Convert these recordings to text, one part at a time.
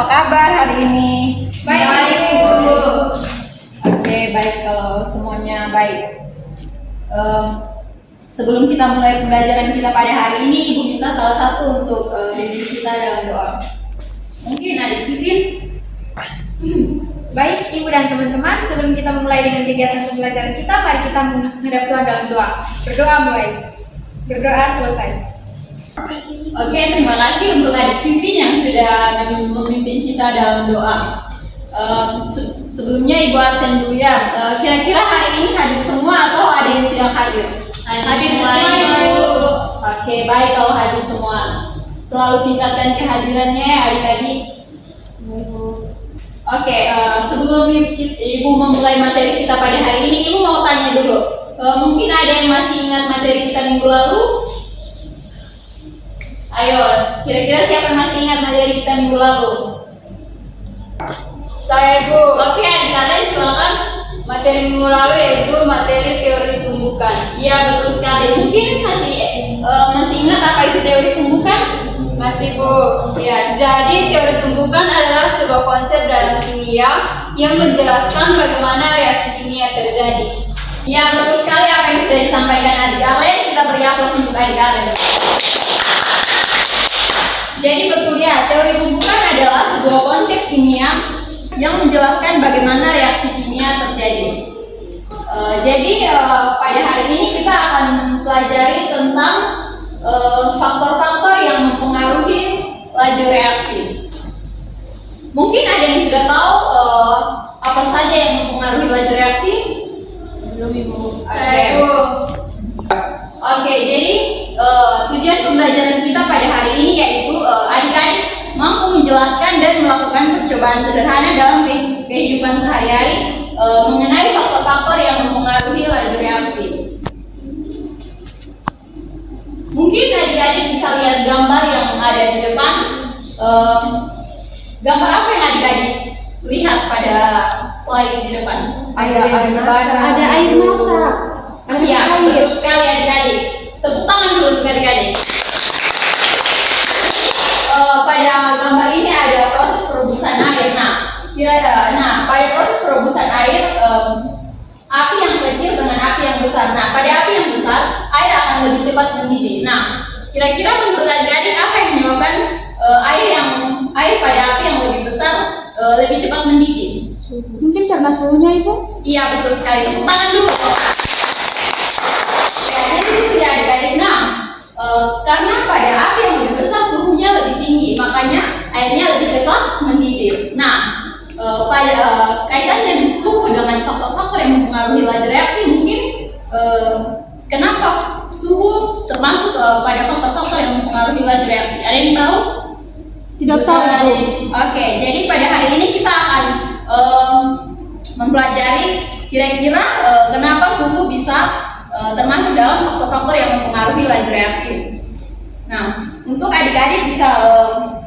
apa kabar hari ini? Baik, Bu. Oke, baik kalau semuanya baik. Sebelum kita mulai pembelajaran kita pada hari ini, Ibu minta salah satu untuk diri kita dalam doa. Mungkin adik Vivin. Baik, Ibu dan teman-teman, sebelum kita memulai dengan kegiatan pembelajaran kita, mari kita menghadap Tuhan dalam doa. Berdoa mulai. Berdoa selesai. Oke, terima kasih untuk adik Vivin yang sudah memimpin kita dalam doa. Sebelumnya Ibu absen dulu ya. Kira-kira hari ini hadir semua atau ada yang tidak hadir? Hadir semua, Ibu. Oke, baik kalau hadir semua. Selalu tingkatkan kehadirannya ya adik-adik. Oke, sebelum Ibu memulai materi kita pada hari ini, Ibu mau tanya dulu. Mungkin ada yang masih ingat materi kita minggu lalu? Ayo, kira-kira siapa yang masih ingat materi kita minggu lalu? Saya, Bu. Oke, adik-adik silakan. Materi minggu lalu yaitu materi teori tumbukan. Iya, betul sekali. Mungkin masih ingat apa itu teori tumbukan? Masih, Bu. Ya, jadi teori tumbukan adalah sebuah konsep dalam kimia yang menjelaskan bagaimana reaksi kimia terjadi. Iya, betul sekali apa yang sudah disampaikan adik Alen. Kita beri aplaus untuk adik Alen. Jadi betul ya, teori tumbukan adalah sebuah konsep kimia yang menjelaskan bagaimana reaksi kimia terjadi. Jadi pada hari ini kita akan mempelajari tentang faktor-faktor yang mempengaruhi laju reaksi. Mungkin ada yang sudah tahu apa saja yang mempengaruhi laju reaksi? Belum, Ibu. Oke, jadi tujuan pembelajaran kita pada hari ini yaitu adik-adik mampu menjelaskan dan melakukan percobaan sederhana dalam kehidupan sehari-hari mengenai faktor-faktor yang mempengaruhi laju reaksi. Mungkin adik-adik bisa lihat gambar yang ada di depan. Gambar apa yang adik-adik lihat pada slide di depan? Ada air masak. Iya, betul sekali adik-adik. Tepuk tangan dulu untuk adik-adik. Pada gambar ini ada proses perebusan air. Pada proses perebusan air, api yang kecil dengan api yang besar. Nah, pada api yang besar, air akan lebih cepat mendidih. Nah, kira-kira menurut adik-adik apa yang menyebabkan air pada api yang lebih besar lebih cepat mendidih? Mungkin karena suhunya, Ibu? Iya, betul sekali. Tepuk tangan dulu. Jadi itu ya adik-adik. Karena pada api yang lebih besar suhunya lebih tinggi, makanya airnya lebih cepat mendidih. Pada kaitan dengan suhu dengan faktor-faktor yang mempengaruhi laju reaksi, mungkin kenapa suhu termasuk pada faktor-faktor yang mempengaruhi laju reaksi? Ada yang tahu? Tidak tahu, Bu. Oke, jadi pada hari ini kita akan mempelajari kira-kira kenapa suhu bisa termasuk dalam faktor-faktor yang mempengaruhi laju reaksi. Nah, untuk adik-adik bisa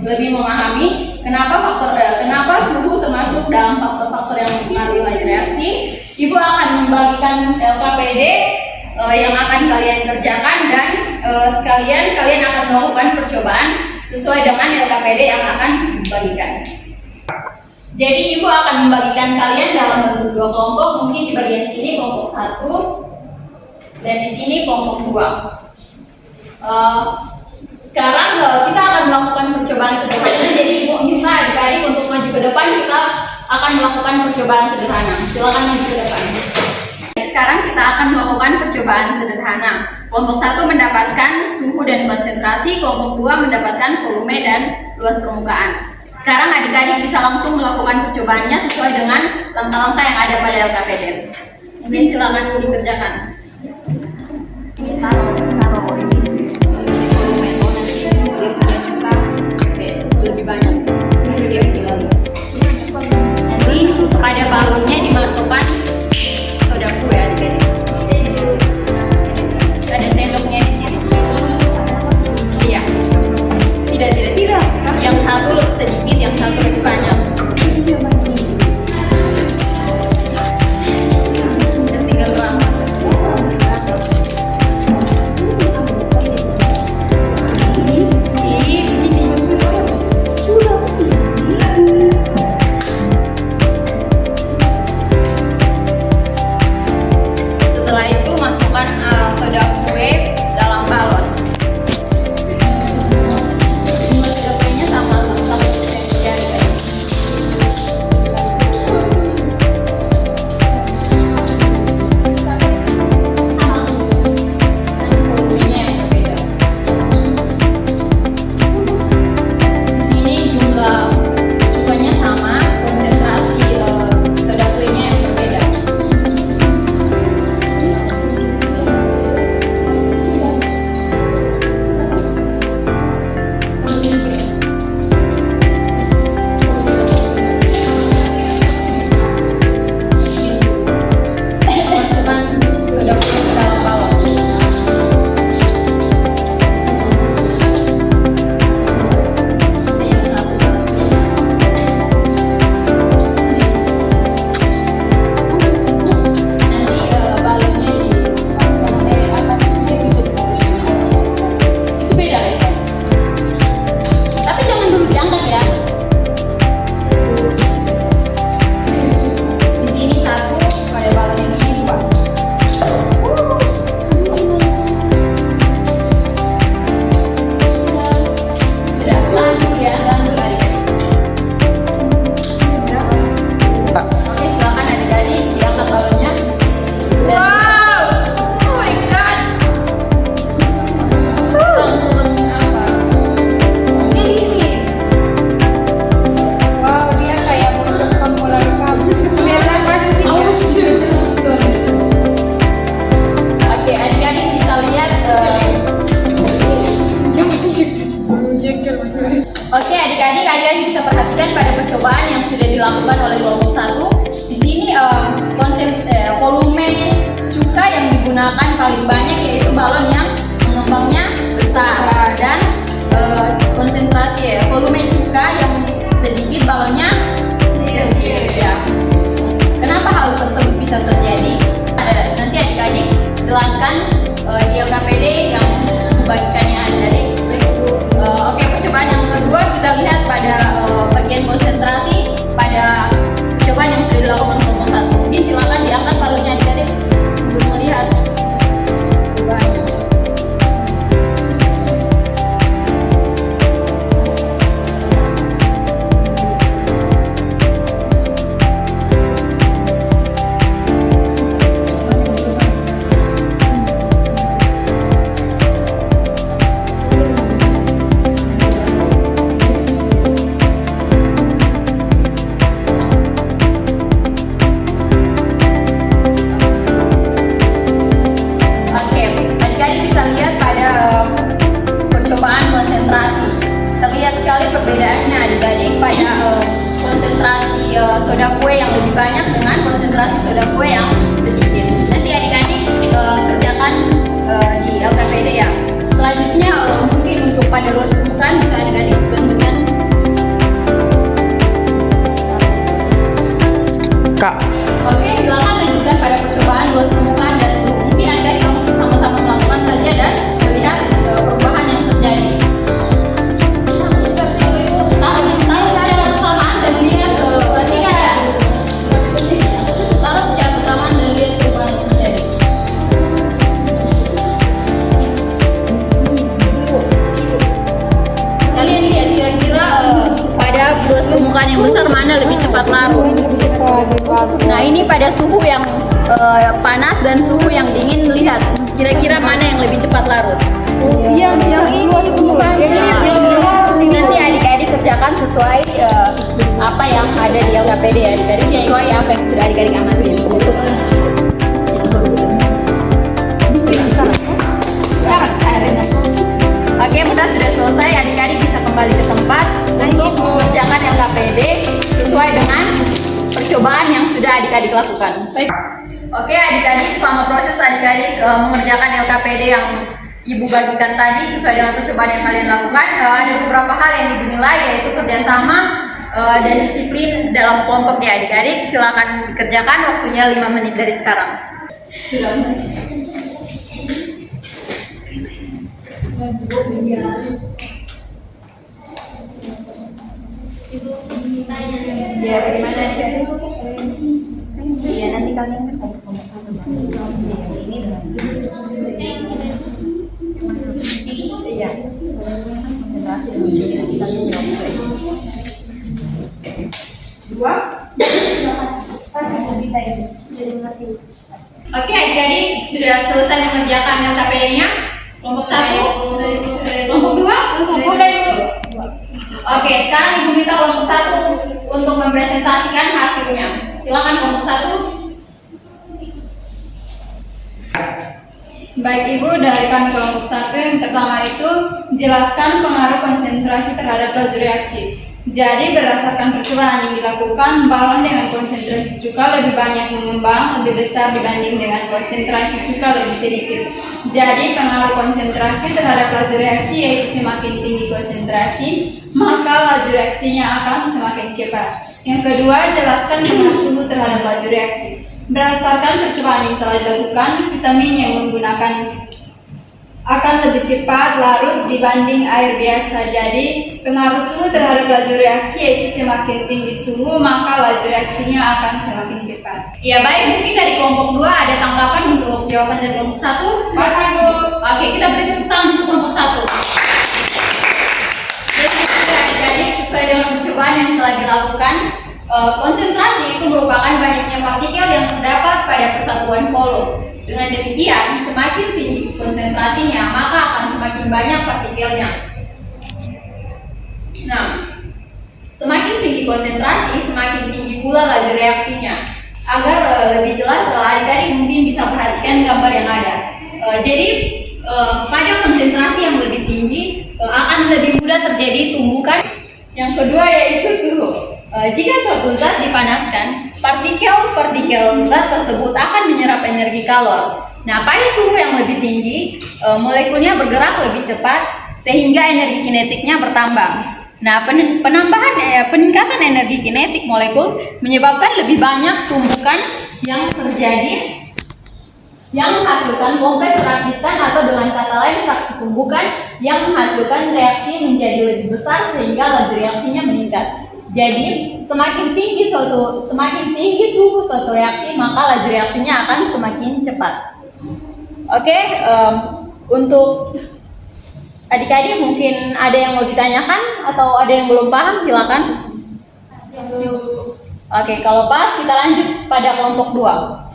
lebih memahami kenapa suhu termasuk dalam faktor-faktor yang mempengaruhi laju reaksi, Ibu akan membagikan LKPD yang akan kalian kerjakan dan sekalian kalian akan melakukan percobaan sesuai dengan LKPD yang akan dibagikan. Jadi Ibu akan membagikan kalian dalam bentuk dua kelompok, mungkin di bagian sini kelompok 1 dan di sini kelompok 2. Sekarang kita akan melakukan percobaan sederhana. Jadi Ibu minta adik-adik untuk maju ke depan, kita akan melakukan percobaan sederhana. Silakan maju ke depan. Sekarang kita akan melakukan percobaan sederhana. Kelompok 1 mendapatkan suhu dan konsentrasi, kelompok 2 mendapatkan volume dan luas permukaan. Sekarang adik-adik bisa langsung melakukan percobaannya sesuai dengan langkah-langkah yang ada pada LKPD. Mungkin silakan dikerjakan. Ini taruh ini volume nanti dia punya cuka supaya lebih banyak. Nanti pada balonnya dimasukkan soda kue adik-adik. Ada sendoknya di sini. Iya. Tidak. Yang satu sedikit, yang satu lebih banyak. Tinggal doang. Ini. adik-adik bisa perhatikan pada percobaan yang sudah dilakukan oleh kelompok 1. Di sini volume cuka yang digunakan paling banyak yaitu balon yang mengembangnya besar, dan konsentrasi volume cuka yang sedikit balonnya kecil. Ya. Kenapa hal tersebut bisa terjadi? Nanti adik-adik jelaskan di LKPD yang dibagikannya adik-adik. Oke, percobaan yang kedua kita lihat pada bagian konsentrasi pada percobaan yang sudah dilakukan kelompok 1. Mungkin silakan diangkat balonnya adik-adik untuk melihat perubahannya. Terlihat sekali perbedaannya adik-adik pada konsentrasi soda kue yang lebih banyak dengan konsentrasi soda kue yang sedikit. Nanti adik-adik kerjakan di LKPD ya. Selanjutnya mungkin untuk pada luas permukaan bisa adik-adik tentukan. Kak. Oke, silakan lanjutkan pada percobaan luas permukaan dan suhu. Mungkin adik-adik langsung sama-sama melakukan saja dan melihat perubahan yang terjadi. Luas permukaan yang besar mana lebih cepat larut. Nah, ini pada suhu yang panas dan suhu yang dingin, lihat kira-kira mana yang lebih cepat larut. Yang ini luas permukaan. Nanti adik-adik kerjakan sesuai apa yang ada di LKPD ya, adik-adik sesuai apa yang sudah adik-adik amati. Oke, kita sudah selesai. Adik-adik bisa kembali ke tempat untuk mengerjakan LKPD sesuai dengan percobaan yang sudah adik-adik lakukan. Oke, adik-adik, selama proses adik-adik mengerjakan LKPD yang Ibu bagikan tadi sesuai dengan percobaan yang kalian lakukan, ada beberapa hal yang dinilai, yaitu kerjasama dan disiplin dalam kelompok ya adik-adik. Silakan dikerjakan, waktunya 5 menit dari sekarang. Sudah. Ya, bagaimana? Ya, nanti kalian bisa kelompok 1. Ini iya. Konsentrasi nanti kalian jawab saya. 2. Bisa ini. Oke, adik-adik sudah selesai mengerjakan LKPD-nya. Kelompok 1, kelompok 2, Oke, sekarang Ibu minta kelompok 1 untuk mempresentasikan hasilnya. Silakan kelompok 1. Baik Ibu, dari kami kelompok 1 yang pertama itu jelaskan pengaruh konsentrasi terhadap laju reaksi. Jadi berdasarkan percobaan yang dilakukan, balon dengan konsentrasi cuka lebih banyak mengembang, lebih besar dibanding dengan konsentrasi cuka lebih sedikit. Jadi pengaruh konsentrasi terhadap laju reaksi yaitu semakin tinggi konsentrasi, maka laju reaksinya akan semakin cepat. Yang kedua, jelaskan pengaruh suhu terhadap laju reaksi. Berdasarkan percobaan yang telah dilakukan, vitamin yang menggunakan akan lebih cepat larut dibanding air biasa. Jadi pengaruh suhu terhadap laju reaksi yaitu semakin tinggi suhu, maka laju reaksinya akan semakin cepat. Ya baik, mungkin dari kelompok 2 ada tanggapan untuk jawaban dari kelompok 1. Silakan Bu. Oke, kita beri tepuk tangan untuk kelompok 1. Jadi sesuai dengan percobaan yang telah dilakukan, konsentrasi itu merupakan banyaknya partikel yang terdapat pada persatuan volume. Dengan demikian, semakin tinggi konsentrasinya, maka akan semakin banyak partikelnya. Nah, semakin tinggi konsentrasi, semakin tinggi pula laju reaksinya. Agar lebih jelas, adik-adik mungkin bisa perhatikan gambar yang ada. Jadi, pada konsentrasi yang lebih tinggi, akan lebih mudah terjadi tumbukan. Yang kedua yaitu suhu. Jika suatu zat dipanaskan, partikel-partikel zat tersebut akan menyerap energi kalor. Nah, pada suhu yang lebih tinggi, molekulnya bergerak lebih cepat sehingga energi kinetiknya bertambah. Nah, peningkatan energi kinetik molekul menyebabkan lebih banyak tumbukan yang terjadi yang menghasilkan kompleks rakitan, atau dengan kata lain fraksi tumbukan yang menghasilkan reaksi menjadi lebih besar sehingga laju reaksinya meningkat. Jadi semakin tinggi suhu suatu reaksi, maka laju reaksinya akan semakin cepat. Oke, untuk adik-adik mungkin ada yang mau ditanyakan atau ada yang belum paham, silakan. Oke, kalau pas kita lanjut pada kelompok 2.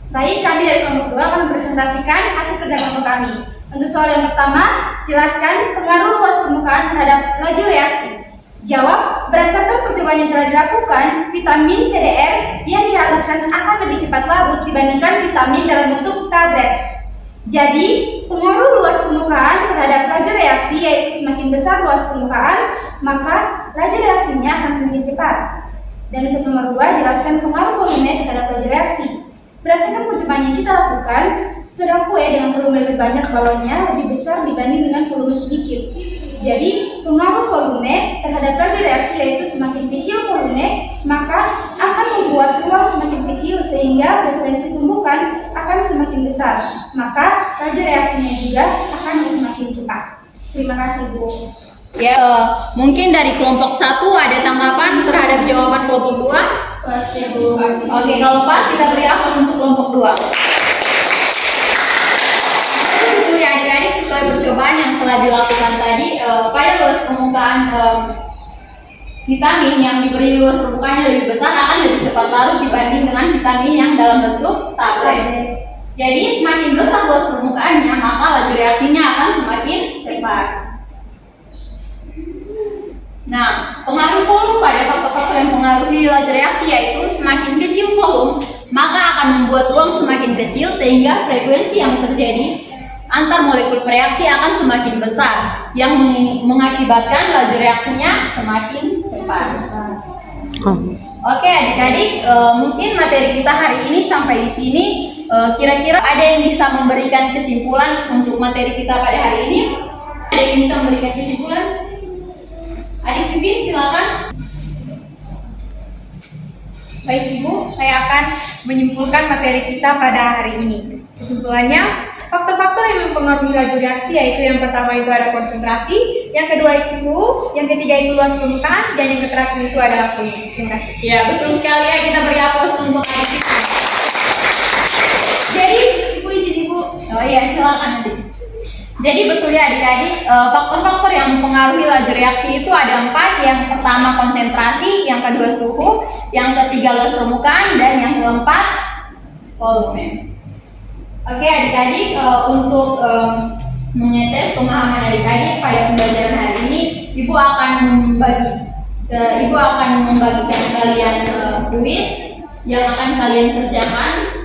Baik, kami dari kelompok 2 akan mempresentasikan hasil kerja kelompok kami. Untuk soal yang pertama, jelaskan pengaruh luas permukaan terhadap laju reaksi. Jawab, berdasarkan percobaan yang telah dilakukan, vitamin CDR yang dihaluskan akan lebih cepat larut dibandingkan vitamin dalam bentuk tablet. Jadi, pengaruh luas permukaan terhadap laju reaksi yaitu semakin besar luas permukaan, maka laju reaksinya akan semakin cepat. Dan untuk nomor 2, jelaskan pengaruh volume terhadap laju reaksi. Berdasarkan percobaan yang kita lakukan, soda kue dengan volume lebih banyak balonnya lebih besar dibanding dengan volume sedikit. Jadi, pengaruh volume terhadap laju reaksi yaitu semakin kecil volume, maka akan membuat ruang semakin kecil sehingga frekuensi tumbukan akan semakin besar. Maka laju reaksinya juga akan semakin cepat. Terima kasih, Bu. Ya, mungkin dari kelompok 1 ada tanggapan terhadap jawaban kelompok 2? Pasti, Bu. Oke, kalau pas kita beri aplaus untuk kelompok 2. Itu ya adik-adik, sesuai percobaan yang telah dilakukan tadi, pada luas permukaan vitamin yang diberi luas permukaannya lebih besar akan lebih cepat larut dibanding dengan vitamin yang dalam bentuk tablet. Jadi semakin besar luas permukaannya, maka laju reaksinya akan semakin cepat. Nah, pengaruh volume pada faktor-faktor yang mempengaruhi laju reaksi yaitu semakin kecil volume, maka akan membuat ruang semakin kecil sehingga frekuensi yang terjadi antar molekul bereaksi akan semakin besar, yang mengakibatkan laju reaksinya semakin cepat. Oke adik-adik, mungkin materi kita hari ini sampai di sini. Kira-kira ada yang bisa memberikan kesimpulan untuk materi kita pada hari ini? Ada yang bisa memberikan kesimpulan? Adik Vivin, silakan. Baik Ibu, saya akan menyimpulkan materi kita pada hari ini. Kesimpulannya, faktor-faktor yang mempengaruhi laju reaksi yaitu yang pertama itu ada konsentrasi, yang kedua itu suhu, yang ketiga itu luas permukaan, dan yang terakhir itu adalah volume. Terima kasih. Ya, betul sekali ya, kita beri aplaus untuk adik kita. Jadi, Ibu izin Ibu. Oh iya, silakan adik. Jadi betul ya adik-adik, faktor-faktor yang mempengaruhi laju reaksi itu ada 4. Yang pertama konsentrasi, yang kedua suhu, yang ketiga luas permukaan, dan yang keempat volume. Oke adik-adik, untuk mengetes pemahaman adik-adik pada pembelajaran hari ini, Ibu akan membagikan kalian kuis yang akan kalian kerjakan.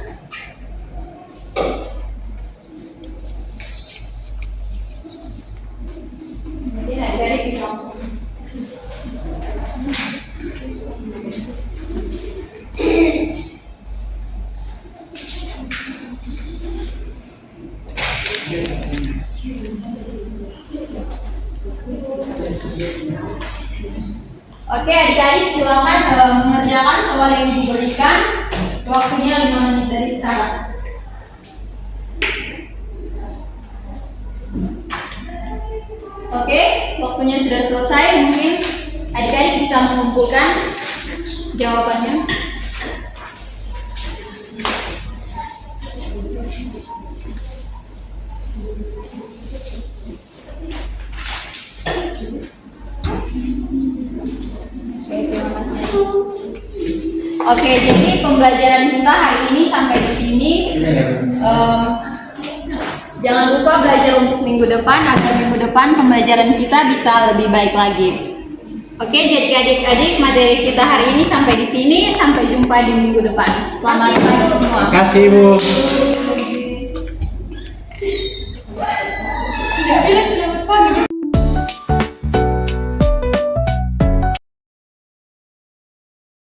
Oke adik-adik, silakan mengerjakan soal yang diberikan. Waktunya 5 menit dari sekarang. Oke, waktunya sudah selesai. Mungkin adik-adik bisa mengumpulkan jawabannya. Oke, jadi pembelajaran kita hari ini sampai di sini. Jangan lupa belajar untuk minggu depan agar minggu depan pembelajaran kita bisa lebih baik lagi. Oke, jadi adik-adik, materi kita hari ini sampai di sini. Sampai jumpa di minggu depan. Selamat pagi semua. Terima kasih Bu.